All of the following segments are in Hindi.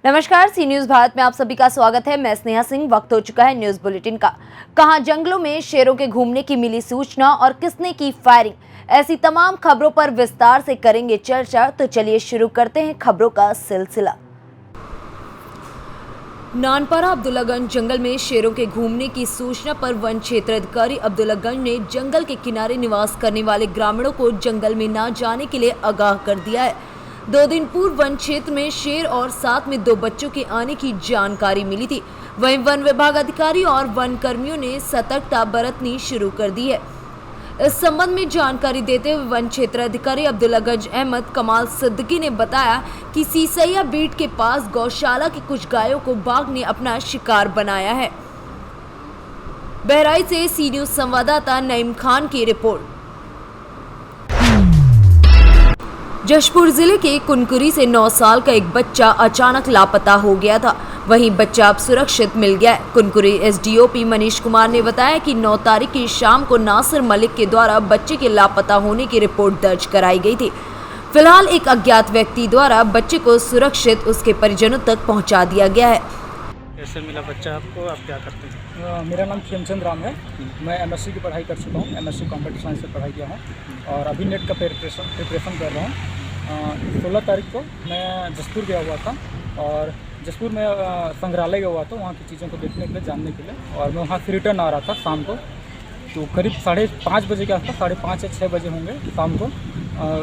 नमस्कार, सी न्यूज भारत में आप सभी का स्वागत है। मैं स्नेहा सिंह। वक्त हो चुका है न्यूज बुलेटिन का। कहां जंगलों में शेरों के घूमने की मिली सूचना और किसने की फायरिंग, ऐसी तमाम खबरों पर विस्तार से करेंगे चर्चा। तो चलिए शुरू करते हैं खबरों का सिलसिला। नानपारा अब्दुल्लागंज जंगल में शेरों के घूमने की सूचना पर वन क्षेत्र अधिकारी अब्दुल्लागंज ने जंगल के किनारे निवास करने वाले ग्रामीणों को जंगल में न जाने के लिए आगाह कर दिया है। 2 दिन पूर्व वन क्षेत्र में शेर और साथ में 2 बच्चों के आने की जानकारी मिली थी। वहीं वन विभाग अधिकारी और वन कर्मियों ने सतर्कता बरतनी शुरू कर दी है। इस संबंध में जानकारी देते हुए वन क्षेत्र अधिकारी अब्दुल्लागंज अहमद कमाल सिद्दीकी ने बताया कि सीसैया बीट के पास गौशाला की कुछ गायों को बाघ ने अपना शिकार बनाया है। बहराइच से सी न्यूज संवाददाता नईम खान की रिपोर्ट। जशपुर जिले के कुनकुरी से 9 साल का एक बच्चा अचानक लापता हो गया था। वहीं बच्चा अब सुरक्षित मिल गया है। कुनकुरी एसडीओपी मनीष कुमार ने बताया कि 9 तारीख की शाम को नासिर मलिक के द्वारा बच्चे के लापता होने की रिपोर्ट दर्ज कराई गई थी। फिलहाल एक अज्ञात व्यक्ति द्वारा बच्चे को सुरक्षित उसके परिजनों तक पहुंचा दिया गया है। कैसे मिला बच्चा आपको? आप क्या करते हैं? मेरा नाम खेमचंद राम है। मैं एमएससी की पढ़ाई कर चुका हूँ। एमएससी कंप्यूटर साइंस से पढ़ाई किया हूँ और अभी नेट का प्रिपरेशन कर रहा हूँ। 16 तारीख को मैं जसपुर गया हुआ था और जसपुर में संग्रहालय गया हुआ था, वहाँ की चीज़ों को देखने के लिए, जानने के लिए। और मैं वहाँ से रिटर्न आ रहा था शाम को, तो करीब 5:30 बजे के आसपास, 5:30 या 6 बजे होंगे शाम को।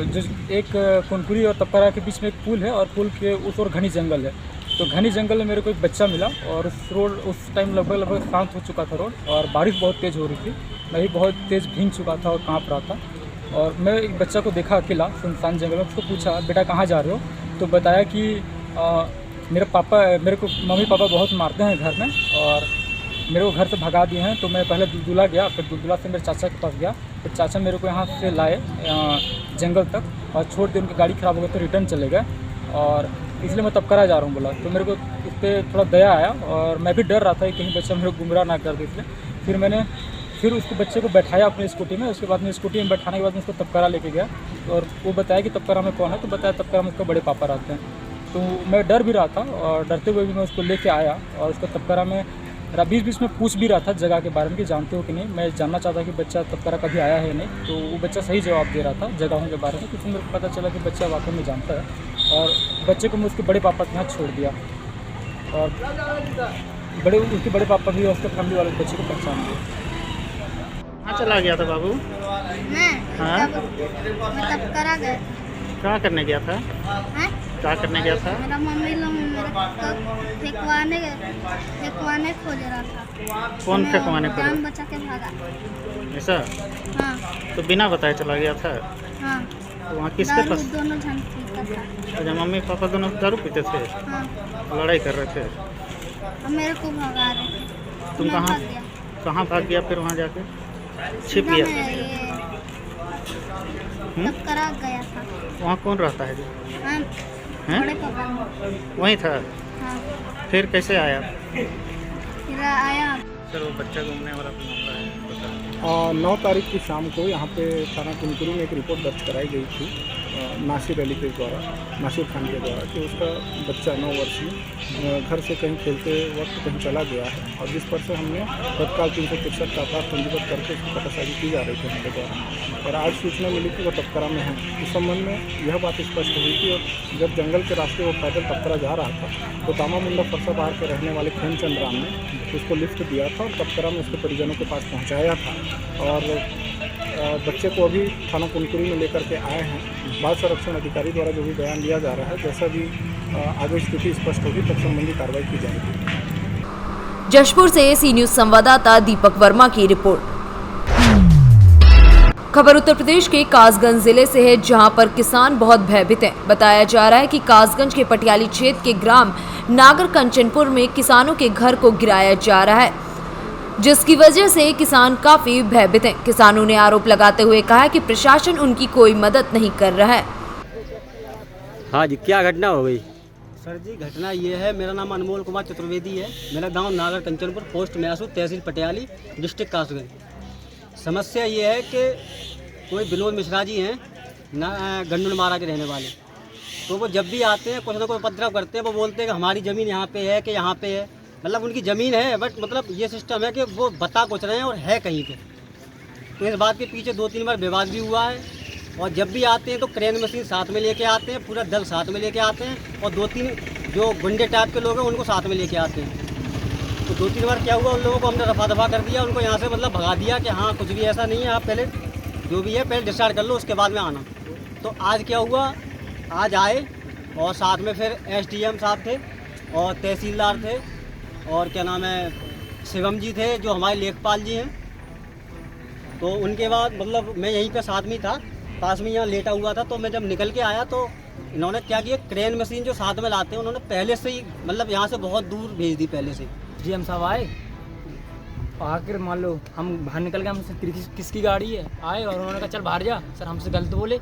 जो एक कुनकुरी और तपकरा के बीच में एक पुल है और पुल के उस ओर घनी जंगल है। तो घनी जंगल में मेरे को एक बच्चा मिला और उस टाइम लगभग शांत हो चुका था रोड और बारिश बहुत तेज़ हो रही थी। मैं भी बहुत तेज़ भीग चुका था और काँप रहा था। और मैं एक बच्चा को देखा अकेला सुनसान जंगल में। उसको पूछा, बेटा कहाँ जा रहे हो? तो बताया कि मेरे को मम्मी पापा बहुत मारते हैं घर में और मेरे को घर से भगा दिए हैं। तो मैं पहले दुलदुला गया, फिर दुलदुला से मेरे चाचा के पास गया। फिर चाचा मेरे को यहाँ से लाए जंगल तक और छोड़ दिए। उनकी गाड़ी ख़राब हो गई तो रिटर्न चले गए और इसलिए मैं तपकरा जा रहा हूँ बोला। तो मेरे को उस पर थोड़ा दया आया और मैं भी डर रहा था कि कहीं बच्चा मेरे को गुमराह ना कर दे, इसलिए फिर उसको बच्चे को बैठाया अपनी स्कूटी में। उसके बाद में स्कूटी में बैठाने के बाद में उसको तपकरा लेके गया और वो बताया कि तपकरा में कौन है। तो बताया तपकरा में उसके बड़े पापा रहते हैं। तो मैं डर भी रहा था और डरते हुए भी मैं उसको लेके आया और उसको तपकरा में बीच में पूछ भी रहा था जगह के बारे में कि जानते हो कि नहीं। मैं जानना चाहता कि बच्चा तपकरा कभी आया है नहीं। तो वो बच्चा सही जवाब दे रहा था जगहों के बारे में। क्योंकि मेरे को पता चला कि बच्चा वाकई में जानता है और बच्चे को मैं उसके बड़े पापा के यहाँ छोड़ दिया और उसके बड़े पापा भी और उसके फैमिली वाले बच्चे को पहचान दिए। कहाँ चला गया था बाबू? मैं हाँ? तपकरा गया। क्या करने गया था? हैं? क्या करने गया था? मेरा मम्मी लोग मेरे फेंकवाने खोज रहा था। कौन मैं फेंकवाने खोज? जान बचा के भागा। ऐसा? हाँ तो बिना बताए चला गया था? हाँ। तो वहाँ किसके दारू पास? दोनों जन पीता था। अच्छा, मम्मी पापा दोनों दारू पीते थे? हाँ। लड़ाई कर रहे थे? अब मेरे को भगा रहे थे। तुम मैं कहाँ भाग गया। कहाँ भाग गया फिर वहाँ जाके? छिप सीधा गया? मैं ये तपकरा गया था। वहाँ कौन रहता है जी? हाँ, हैं? बड़े पापा। वहीं था? हाँ, फिर कैसे आया? फिर आया। सर वो बच्चा घूमने वाला मामला है, बता। 9 तारीख की शाम को यहाँ पे थाना कुनकुरी में एक रिपोर्ट दर्ज कराई गई थी नासिर अली के द्वारा, नासिर खान के द्वारा, कि उसका बच्चा 9 वर्षीय घर से कहीं खेलते वक्त कहीं चला गया है और जिस पर से हमने तत्काल 363 का अपराध पंजीबद्ध करके उसकी पतासाजी की जा रही थी हमारे द्वारा। और आज सूचना मिली कि वो तपकरा में है। इस संबंध में यह बात स्पष्ट हुई कि जब जंगल के रास्ते वो पैदल तपकरा जा रहा था तो तामा मुंडा फरसाबार के रहने वाले खेमचंद राम ने उसको लिफ्ट दिया था और तपकरा में उसके परिजनों के पास पहुँचाया था। और बच्चे को अभी थाना कुनकुरी में लेकर के आए हैं। बाल संरक्षण अधिकारी द्वारा जो भी बयान दिया जा रहा है, जैसा भी आगे स्थिति स्पष्ट होगी तब संबंधी कार्रवाई की जाएगी। जशपुर से सी न्यूज संवाददाता दीपक वर्मा की रिपोर्ट। खबर उत्तर प्रदेश के कासगंज जिले से है, जहां पर किसान बहुत भयभीत हैं। बताया जा रहा है कि कासगंज के पटियाली क्षेत्र के ग्राम नागर कंचनपुर में किसानों के घर को गिराया जा रहा है, जिसकी वजह से किसान काफी भयभीत हैं। किसानों ने आरोप लगाते हुए कहा कि प्रशासन उनकी कोई मदद नहीं कर रहा है। हाँ जी, क्या घटना हो गई? सर जी, घटना ये है, मेरा नाम अनमोल कुमार चतुर्वेदी है। मेरा गांव नागर कंचनपुर, पोस्ट म्यासू, तहसील पटियाली, डिस्ट्रिक्ट कासगंज। समस्या ये है कि कोई विनोद मिश्रा जी हैं ना, गंडुल महाराज के रहने वाले। तो वो जब भी आते हैं कुछ ना कुछ उपद्रव करते हैं। वो बोलते हैं कि हमारी ज़मीन यहाँ पे है कि यहाँ पे है, मतलब उनकी ज़मीन है बट मतलब ये सिस्टम है कि वो बता कुछ रहे हैं और है कहीं पे। तो इस बात के पीछे 2-3 बार विवाद भी हुआ है। और जब भी आते हैं तो क्रेन मशीन साथ में लेके आते हैं, पूरा दल साथ में लेके आते हैं और 2-3 जो गुंडे टाइप के लोग हैं उनको साथ में लेके आते हैं। तो 2-3 बार क्या हुआ, उन लोगों को हमने रफा दफा कर दिया, उनको यहाँ से मतलब भगा दिया कि हाँ कुछ भी ऐसा नहीं है, आप पहले जो भी है पहले डिसाइड कर लो उसके बाद में आना। तो आज क्या हुआ, आज आए और साथ में फिर SDM साहब थे और तहसीलदार थे और क्या नाम है शिवम जी थे जो हमारे लेखपाल जी हैं। तो उनके बाद मतलब मैं यहीं पे साथ में था, पास में यहाँ लेटा हुआ था। तो मैं जब निकल के आया तो इन्होंने क्या किया, क्रेन मशीन जो साथ में लाते हैं उन्होंने पहले से ही मतलब यहाँ से बहुत दूर भेज दी पहले से। GM साहब आए, आकर मान लो हम बाहर निकल गए, हमसे किसकी गाड़ी है आए और उन्होंने कहा चल बाहर जा। सर हमसे गलत बोले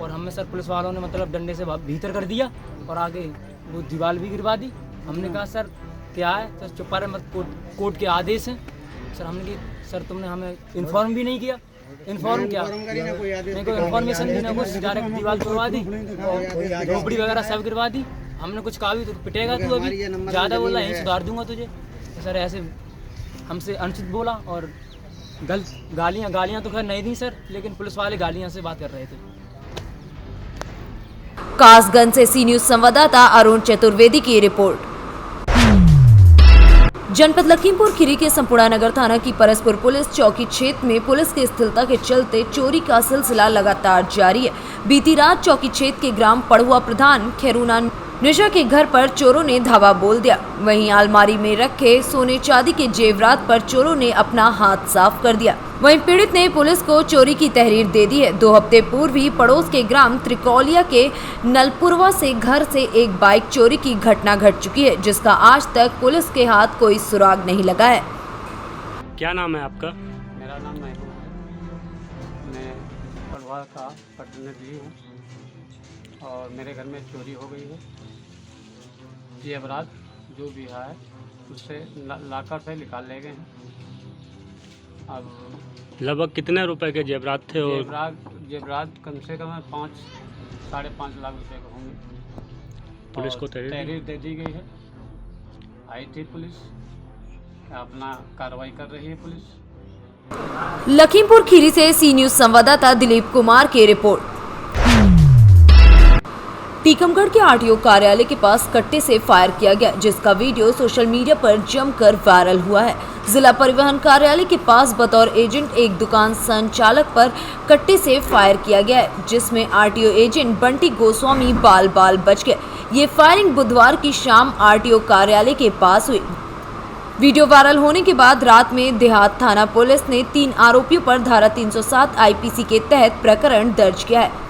और हमें सर पुलिस वालों ने मतलब डंडे से भीतर कर दिया और आगे वो दीवार भी गिरवा दी। हमने कहा सर क्या है, सर चुप रहे मत, कोर्ट के आदेश हैं। सर हमने कहा सर तुमने हमें इन्फॉर्म भी नहीं किया। इन्फॉर्म क्या, नहीं कोई इन्फॉर्मेशन भी ना, कुछ डायरेक्ट दीवार तोड़वा दी, झोपड़ी वगैरह सब गिरवा दी। हमने कुछ कहा भी तो पिटेगा तू, अभी ज़्यादा बोला यहीं सुधार दूंगा तुझे। तो सर ऐसे हमसे अनुचित बोला और गलत गालियाँ तो खैर नहीं दी सर, लेकिन पुलिस वाले गालियाँ से बात कर रहे थे। कासगंज से सी न्यूज संवाददाता अरुण चतुर्वेदी की रिपोर्ट। जनपद लखीमपुर खीरी के संपूर्णा नगर थाना की परसपुर पुलिस चौकी क्षेत्र में पुलिस की स्थिरता के चलते चोरी का सिलसिला लगातार जारी है। बीती रात चौकी क्षेत्र के ग्राम पड़ुआ प्रधान खैरूना निशा के घर पर चोरों ने धावा बोल दिया। वहीं अलमारी में रखे सोने चांदी के जेवरात पर चोरों ने अपना हाथ साफ कर दिया। वहीं पीड़ित ने पुलिस को चोरी की तहरीर दे दी है। 2 हफ्ते पूर्व ही पड़ोस के ग्राम त्रिकोलिया के नलपुरवा से घर से एक बाइक चोरी की घटना घट चुकी है, जिसका आज तक पुलिस के हाथ कोई सुराग नहीं लगा है। क्या नाम है आपका? मेरा नाम महबूब है। मैं पड़वा का प्रतिनिधि हूँ और मेरे घर में चोरी हो गई है। जेवरात जो भी है उससे लाकर से निकाल ले गए हैं। अब लगभग कितने रुपए के जेवरात थे? और जेवरात कम से कम 5-5.5 लाख रुपए के होंगे। पुलिस को तहरीर दे दी गई है। आई थी पुलिस, अपना कार्रवाई कर रही है पुलिस। लखीमपुर खीरी से सी न्यूज संवाददाता दिलीप कुमार की रिपोर्ट। टीकमगढ़ के RTO कार्यालय के पास कट्टे से फायर किया गया, जिसका वीडियो सोशल मीडिया पर जमकर वायरल हुआ है। जिला परिवहन कार्यालय के पास बतौर एजेंट एक दुकान संचालक पर कट्टे से फायर किया गया है, जिसमें RTO एजेंट बंटी गोस्वामी बाल बाल बच गए। ये फायरिंग बुधवार की शाम RTO कार्यालय के पास हुई। वीडियो वायरल होने के बाद रात में देहात थाना पुलिस ने 3 आरोपियों पर धारा 307 IPC के तहत प्रकरण दर्ज किया है।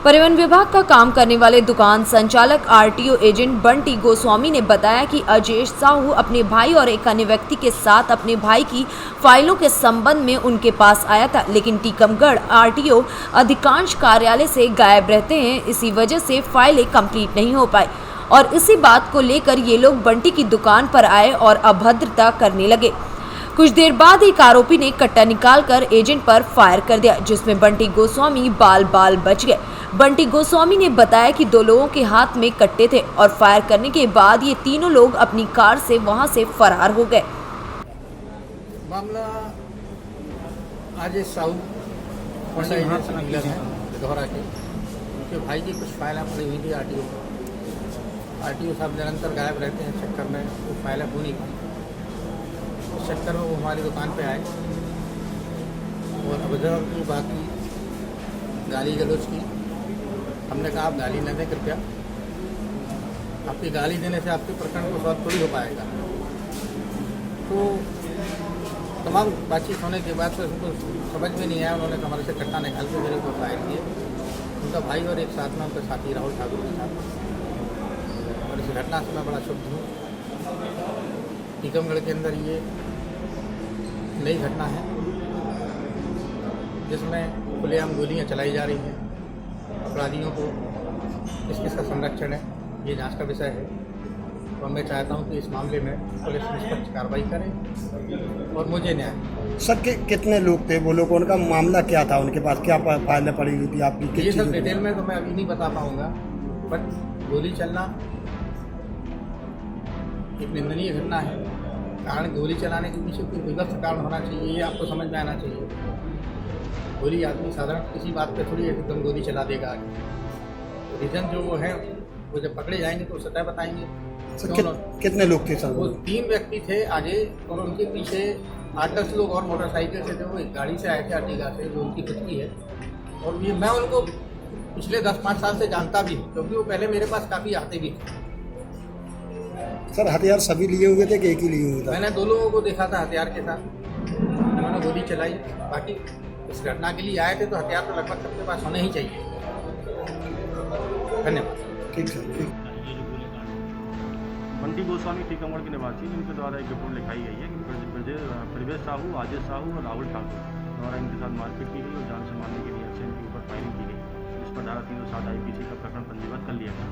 परिवहन विभाग का काम करने वाले दुकान संचालक RTO एजेंट बंटी गोस्वामी ने बताया कि अजेश साहू अपने भाई और एक अन्य व्यक्ति के साथ अपने भाई की फाइलों के संबंध में उनके पास आया था, लेकिन टीकमगढ़ RTO अधिकांश कार्यालय से गायब रहते हैं, इसी वजह से फाइलें कंप्लीट नहीं हो पाई और इसी बात को लेकर ये लोग बंटी की दुकान पर आए और अभद्रता करने लगे। कुछ देर बाद एक आरोपी ने कट्टा निकालकर एजेंट पर फायर कर दिया, जिसमें बंटी गोस्वामी बाल बाल बच गए। बंटी गोस्वामी ने बताया कि 2 लोगों के हाथ में कट्टे थे और फायर करने के बाद ये तीनों लोग अपनी कार से वहां से फरार हो गए। मामला आज साहू दोहरा के उनके भाई की कुछ फाइलें पड़ी हुई थी। RTO साहब निरंतर गायब रहते हैं चक्कर में, वो फाइलें पूरी की। उस चक्कर में वो हमारी दुकान पे आए और अभद्र की बात की, गाली गलौज की। हमने कहा आप गाली न दें कृपया, आपकी गाली देने से आपके प्रकरण को सॉल्व थोड़ी हो पाएगा। तो तमाम बातचीत होने के बाद तो उनको समझ में नहीं आया, उन्होंने हमारे से कट्टा निकाल के मेरे को फायर किए। उनका भाई और एक साथ में उनके साथी राहुल ठाकुर के साथ। और इस घटना से मैं बड़ा क्षुब्ध हूँ। टीकमगढ़ के अंदर ये नई घटना है जिसमें खुलेआम गोलियाँ चलाई जा रही हैं। अपराधियों को किसका संरक्षण है, ये जांच का विषय है। और मैं चाहता हूं कि इस मामले में पुलिस निष्पक्ष कार्रवाई करे और मुझे न्याय। सर कितने लोग थे वो लोग, उनका मामला क्या था, उनके पास क्या फाइलें पड़ी हुई थी आपकी? ये सब डिटेल में तो मैं अभी नहीं बता पाऊंगा। बट गोली चलना एक निंदनीय घटना है। कारण गोली चलाने के पीछे कोई विवश कारण होना चाहिए, ये आपको समझ में आना चाहिए। गोली आदमी साधारण किसी बात पे थोड़ी एकदम गोली चला देगा आगे। रीजन जो वो है वो जब पकड़े जाएंगे तो सतह बताएंगे। कितने लोग थे सर? वो 3 व्यक्ति थे आगे और उनके पीछे 8-10 लोग और मोटरसाइकिल से थे। वो एक गाड़ी से आए थे अर्टिगा से, जो उनकी खुद की है। और ये मैं उनको पिछले 10-5 साल से जानता भी हूँ, क्योंकि वो पहले मेरे पास काफ़ी आते भी थे। सर हथियार सभी लिए हुए थे कि एक ही लिए हुए थे? मैंने 2 लोगों को देखा था हथियार के साथ, उन्होंने गोली चलाई। बाकी इस घटना के लिए आए थे तो हथियार तो लगभग सबके पास होने ही चाहिए। धन्यवाद। ठीक सर, ठीक। बंटी गोस्वामी टीकमगढ़ के निवासी, जिनके द्वारा एक रिपोर्ट लिखाई गई है कि ब्रजेश साहू, आजिज साहू और राहुल ठाकुर द्वारा इनके साथ मारपीट की गई और जान से मारने के लिए इनके ऊपर फायरिंग की गई, जिस पर धारा 307 IPC का प्रकरण पंजीबद्ध कर लिया गया।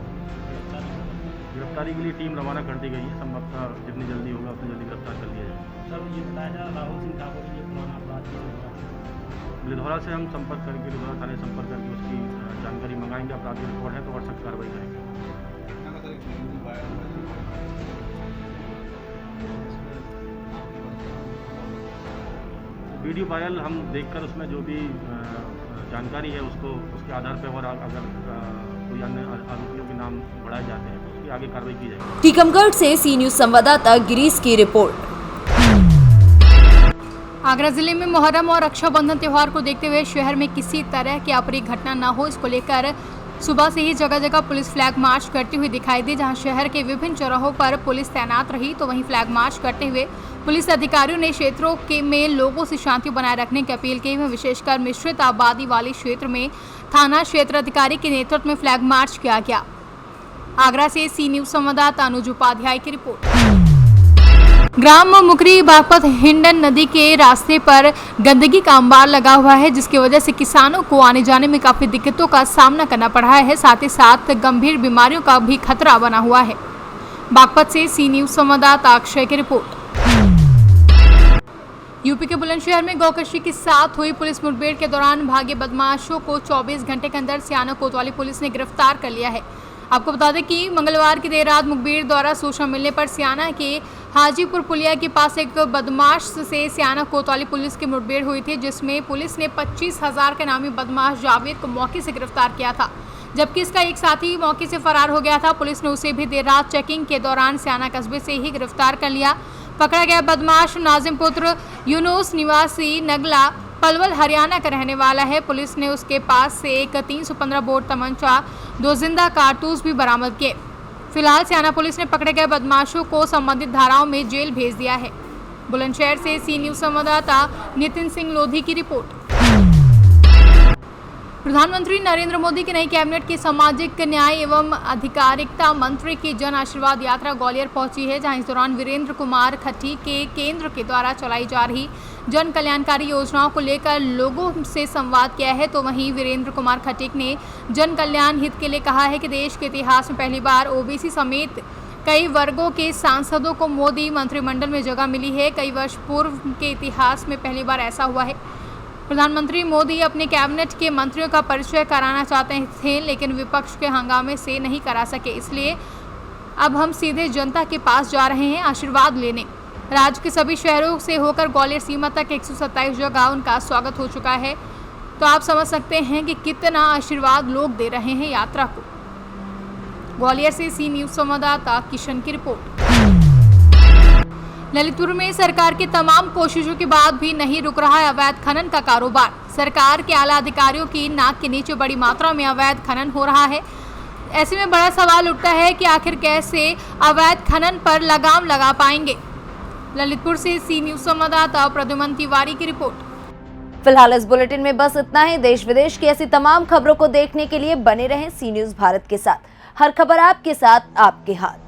गिरफ्तारी के लिए टीम रवाना कर दी गई है। संभवतः जितनी जल्दी होगा उतनी जल्दी गिरफ्तार कर लिया जाएगा। सर ये बताया जा रहा राहुल सिंह ठाकुर ये पुराना अपराधी लिधौरा से हम संपर्क करके, लिधौरा थाने संपर्क करके उसकी जानकारी मंगाएंगे। अपराधी रिपोर्ट है तो और सख्त कार्रवाई करेंगे। वीडियो वायरल हम देखकर उसमें जो भी जानकारी है उसको उसके आधार पर, और अगर कोई अन्य आरोपियों के नाम बढ़ाए जाते हैं तो उसकी आगे कार्रवाई की जाएगी। टीकमगढ़ से सी न्यूज संवाददाता गिरीश की रिपोर्ट। आगरा जिले में मुहर्रम और रक्षाबंधन त्योहार को देखते हुए शहर में किसी तरह की अप्रिय घटना न हो, इसको लेकर सुबह से ही जगह जगह पुलिस फ्लैग मार्च करती हुई दिखाई दी। जहां शहर के विभिन्न चौराहों पर पुलिस तैनात रही, तो वहीं फ्लैग मार्च करते हुए पुलिस अधिकारियों ने क्षेत्रों के में लोगों से शांति बनाए रखने की अपील की। विशेषकर मिश्रित आबादी वाले क्षेत्र में थाना क्षेत्र अधिकारी के नेतृत्व में फ्लैग मार्च किया गया। आगरा से सी न्यूज संवाददाता अनुज उपाध्याय की रिपोर्ट। ग्राम मुकरी बागपत हिंडन नदी के रास्ते पर गंदगी का अंबार लगा हुआ है, जिसकी वजह से किसानों को आने जाने में काफी दिक्कतों का सामना करना पड़ रहा है। साथ ही साथ गंभीर बीमारियों का भी खतरा बना हुआ है। बागपत से सी न्यूज संवाददाता अक्षय की रिपोर्ट। यूपी के बुलंदशहर में गौकशी के साथ हुई पुलिस मुठभेड़ के दौरान भागे बदमाशों को 24 घंटे के अंदर सियाना कोतवाली पुलिस ने गिरफ्तार कर लिया है। आपको बता दें कि मंगलवार की देर रात मुखबिर द्वारा सूचना मिलने पर सियाना के हाजीपुर पुलिया के पास एक बदमाश से सियाना कोतवाली पुलिस की मुठभेड़ हुई थी, जिसमें पुलिस ने 25,000 के नामी बदमाश जावेद को मौके से गिरफ्तार किया था, जबकि इसका एक साथी मौके से फरार हो गया था। पुलिस ने उसे भी देर रात चेकिंग के दौरान सियाना कस्बे से ही गिरफ्तार कर लिया। पकड़ा गया बदमाश नाजिम पुत्र यूनुस निवासी नगला पलवल हरियाणा का रहने वाला है। पुलिस ने उसके पास से एक 315 बोर तमंचा, 2 जिंदा कारतूस भी बरामद किए। फिलहाल सियाना पुलिस ने पकड़े गए बदमाशों को संबंधित धाराओं में जेल भेज दिया है। बुलंदशहर से सी न्यूज संवाददाता नितिन सिंह लोधी की रिपोर्ट। प्रधानमंत्री नरेंद्र मोदी की नई कैबिनेट की सामाजिक न्याय एवं अधिकारिता मंत्री की जन आशीर्वाद यात्रा ग्वालियर पहुंची है, जहां इस दौरान वीरेंद्र कुमार खटीक के केंद्र के द्वारा चलाई जा रही जन कल्याणकारी योजनाओं को लेकर लोगों से संवाद किया है। तो वहीं वीरेंद्र कुमार खटीक ने जन कल्याण हित के लिए कहा है कि देश के इतिहास में पहली बार ओबीसी समेत कई वर्गों के सांसदों को मोदी मंत्रिमंडल में जगह मिली है। कई वर्ष पूर्व के इतिहास में पहली बार ऐसा हुआ है। प्रधानमंत्री मोदी अपने कैबिनेट के मंत्रियों का परिचय कराना चाहते थे, लेकिन विपक्ष के हंगामे से नहीं करा सके, इसलिए अब हम सीधे जनता के पास जा रहे हैं आशीर्वाद लेने। राज्य के सभी शहरों से होकर ग्वालियर सीमा तक 127 जगह उनका स्वागत हो चुका है। तो आप समझ सकते हैं कि कितना आशीर्वाद लोग दे रहे हैं यात्रा को। ग्वालियर से सी न्यूज संवाददाता किशन की रिपोर्ट। ललितपुर में सरकार की तमाम कोशिशों के बाद भी नहीं रुक रहा है अवैध खनन का कारोबार। सरकार के आला अधिकारियों की नाक के नीचे बड़ी मात्रा में अवैध खनन हो रहा है। ऐसे में बड़ा सवाल उठता है कि आखिर कैसे अवैध खनन पर लगाम लगा पाएंगे। ललितपुर से सी न्यूज संवाददाता प्रद्युमन तिवारी की रिपोर्ट। फिलहाल इस बुलेटिन में बस इतना ही। देश विदेश की ऐसी तमाम खबरों को देखने के लिए बने रहें सी न्यूज भारत के साथ। हर खबर आपके साथ, आपके हाथ।